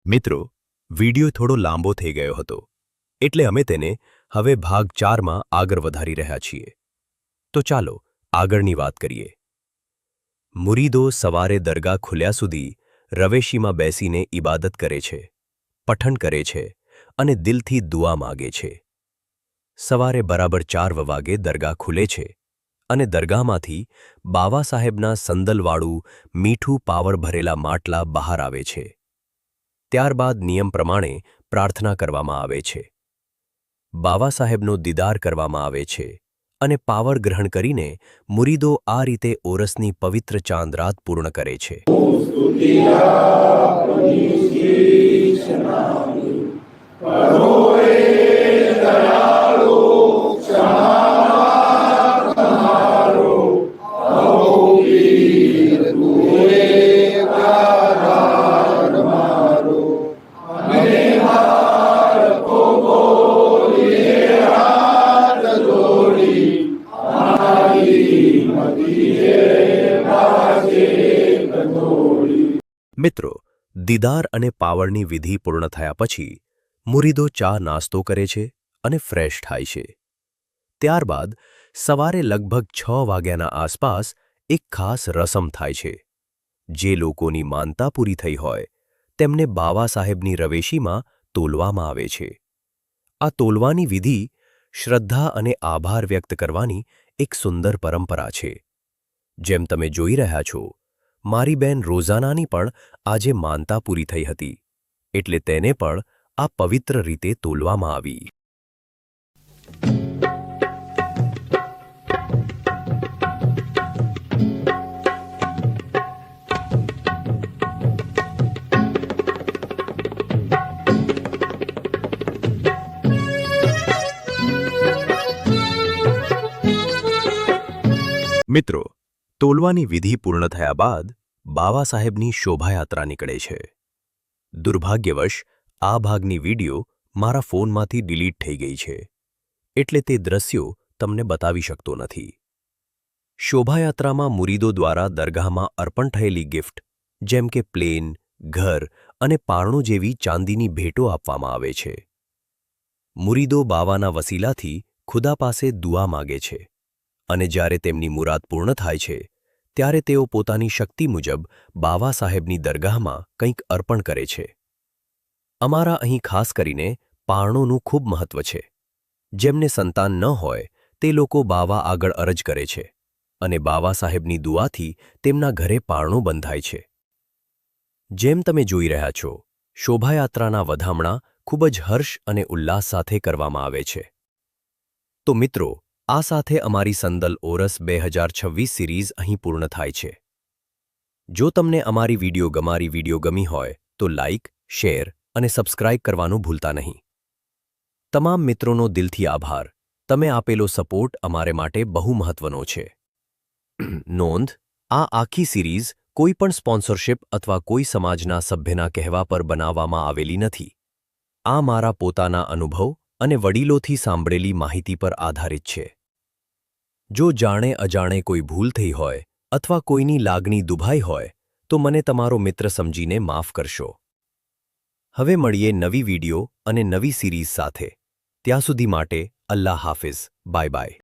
મિત્રો, વિડિયો થોડો લાંબો થઈ ગયો હતો એટલે અમે તેને હવે ભાગ 4માં આગળ વધારી રહ્યા છીએ. તો ચાલો આગળની વાત કરીએ. મુરીદો સવારે દરગાહ ખુલ્યા સુધી રવેશીમાં બેસીને ઇબાદત કરે છે, પઠન કરે છે અને દિલથી દુઆ માગે છે. સવારે બરાબર 4 વાગે દરગાહ ખુલે છે અને દરગાહમાંથી બાવા સાહેબના સંદલવાળું મીઠું પાવર ભરેલા માટલા બહાર આવે છે. ત્યારબાદ નિયમ પ્રમાણે પ્રાર્થના કરવામાં આવે છે. બાવા સાહેબનો દીદાર કરવામાં આવે છે અને પાવર ગ્રહણ કરીને મુરીદો આ રીતે ઓરસની પવિત્ર ચાંદ રાત પૂર્ણ કરે છે. મિત્રો, દીદાર અને પાવરની વિધિ પૂર્ણ થયા પછી મુરીદો ચા નાસ્તો કરે છે અને ફ્રેશ થાય છે. ત્યારબાદ સવારે લગભગ 6 વાગ્યાના આસપાસ એક ખાસ રસમ થાય છે. જે લોકોની માનતા પૂરી થઈ હોય તેમને બાવા સાહેબની રવેશીમાં તોલવામાં આવે છે. આ તોલવાની વિધિ શ્રદ્ધા અને આભાર વ્યક્ત કરવાની એક સુંદર પરંપરા છે. જેમ તમે જોઈ રહ્યા છો, મારી બહેન રોઝાનાની પણ આજે માનતા પૂરી થઈ હતી, એટલે તેને પણ આ પવિત્ર રીતે તોલવામાં આવી. મિત્રો, તોલવાની વિધિ પૂર્ણ થયા બાદ બાવા સાહેબની શોભાયાત્રા નીકળે છે. દુર્ભાગ્યવશ આ ભાગની વિડિયો મારા ફોનમાંથી ડિલીટ થઈ ગઈ છે, એટલે તે દ્રશ્યો તમને બતાવી શકતો નથી. શોભાયાત્રામાં મુરીદો દ્વારા દરગાહમાં અર્પણ થયેલી ગિફ્ટ જેમ કે પ્લેન, ઘર અને પારણું જેવી ચાંદીની ભેટો આપવામાં આવે છે. મુરીદો બાવાના વસીલાથી ખુદા પાસે દુઆ માગે છે અને જ્યારે તેમની મુરાદ પૂર્ણ થાય છે ત્યારે તેઓ પોતાની શક્તિ મુજબ બાવા સાહેબની દરગાહમાં કંઈક અર્પણ કરે છે. અમારા અહીં ખાસ કરીને પારણુંનું ખૂબ મહત્વ છે. જેમને સંતાન ન હોય તે લોકો બાવા આગળ અરજ કરે છે અને બાવા સાહેબની દુઆથી તેમના ઘરે પારણું બંધાય છે. જેમ તમે જોઈ રહ્યા છો, શોભાયાત્રાના વધામણા ખૂબ જ હર્ષ અને ઉલ્લાસ સાથે કરવામાં આવે છે. તો મિત્રો, આ સાથે અમારી સંદલ ઓરસ 2026 સિરીઝ અહીં પૂર્ણ થાય છે. જો તમને અમારી વિડીયો ગમી હોય તો લાઇક, શેર અને સબસ્ક્રાઇબ કરવાનું ભૂલતા નહીં. તમામ મિત્રોનો દિલથી આભાર. તમે આપેલો સપોર્ટ અમારે માટે બહુ મહત્વનો છે. નોંધ: આ આખી સિરીઝ કોઈ પણ સ્પોન્સરશિપ અથવા કોઈ સમાજના સભ્યના કહેવા પર બનાવવામાં આવેલી નથી. આ મારા પોતાના અનુભવ અને વડીલોથી સાંભળેલી માહિતી પર આધારિત છે. જો જાણે અજાણે કોઈ ભૂલ થઈ હોય અથવા કોઈની લાગણી દુભાઈ હોય તો મને તમારો મિત્ર સમજીને માફ કરશો. હવે મળીએ નવી વિડિયો અને નવી સિરીઝ સાથે. ત્યાં સુધી માટે અલ્લાહ હાફિઝ. Bye bye.